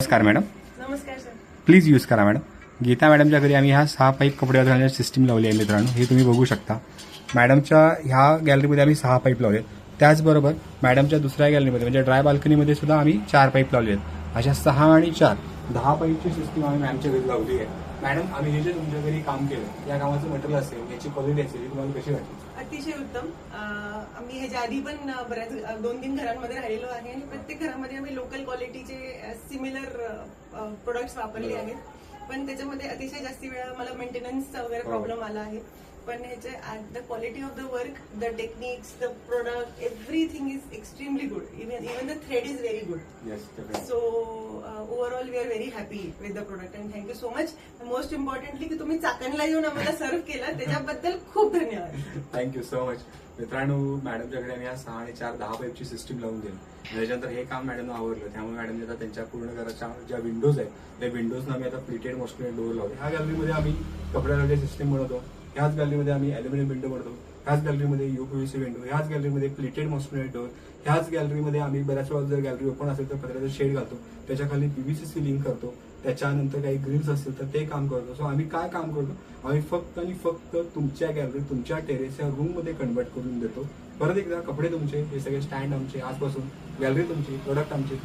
नमस्कार मॅडम. नमस्कार sir. Please use करा मॅडम. गीता मॅडमच्या घरी आम्ही ह्या 6 पाईप कपडे घालण्याची सिस्टीम लावली आहे मित्रांनो. हे तुम्ही बघू शकता. मॅडमच्या ह्या गॅलरीमध्ये आम्ही 6 पाईप लावले. त्याचबरोबर मॅडमच्या दुसऱ्या गॅलरीमध्ये म्हणजे ड्राय बाल्कनीमध्ये सुद्धा आम्ही 4 पाईप लावले आहेत. अशा 6 आणि 4 10 पाईपची सिस्टीम आम्ही मॅमच्या घरी लावली आहे. मॅडम, आम्ही हे जे तुमच्या घरी काम केलं या कामाचं मटेरियल असेल, याची क्वालिटी असेल, ही तुम्हाला कशी वाटली? अतिशय उत्तम. आम्ही ह्याच्या आधी पण बऱ्याच 2-3 घरांमध्ये राहिलेलो आहे आणि प्रत्येक घरामध्ये आम्ही लोकल क्वालिटीचे सिमिलर प्रोडक्ट्स वापरले आहेत. पण त्याच्यामध्ये अतिशय जास्ती वेळा मला मेंटेनन्सचा वगैरे प्रॉब्लेम आला आहे. पण ह्याचे the quality of the work, the techniques, the product, everything is extremely good. Even the thread is very good. So overall we are very happy with the product and thank you so much. Most importantly की तुम्ही चाकणला येऊन आम्हाला serve केलं त्याच्याबद्दल खूप धन्यवाद. Thank you so much. मित्रांनो, मॅडमच्या घरी आम्ही ह्या 6 आणि 4 10 पाईपची सिस्टीम लावून दिली. त्याच्यानंतर हे काम मॅडमला आवडलं. त्यामुळे मॅडमने आता त्यांच्या पूर्ण घराच्या ज्या विंडोज आहेत त्या विंडोजना आम्ही आता प्लिटेड मॉस्किटो डोअर लावले. ह्या गॅलरीमध्ये आम्ही कपड्याला सिस्टीम बनवतो. ह्याच गॅलरीमध्ये आम्ही अॅल्युमिनियम विंडो बनवतो. ह्याच गॅलरीमध्ये यूपीव्हीसी विंडो, ह्याच गॅलरीमध्ये प्लिटेड मॉस्किटो डोअर, ह्याच गॅलरीमध्ये आम्ही बऱ्याच वेळा जर गॅलरी ओपन असेल तर पत्र्याचं शेड घालतो. त्याच्या खाली पीव्हीसी सिलिंग करतो. त्याच्यानंतर काही ग्रिल्स असतील तर ते काम करतो. सो आम्ही काय काम करतो, आम्ही फक्त आणि फक्त तुमच्या गॅलरी, तुमच्या टेरेस या रूम मध्ये कन्वर्ट करून देतो. परत एकदा कपडे तुमचे, हे सगळे स्टँड आमचे, आजपासून गॅलरी तुमची, प्रोडक्ट आमचे.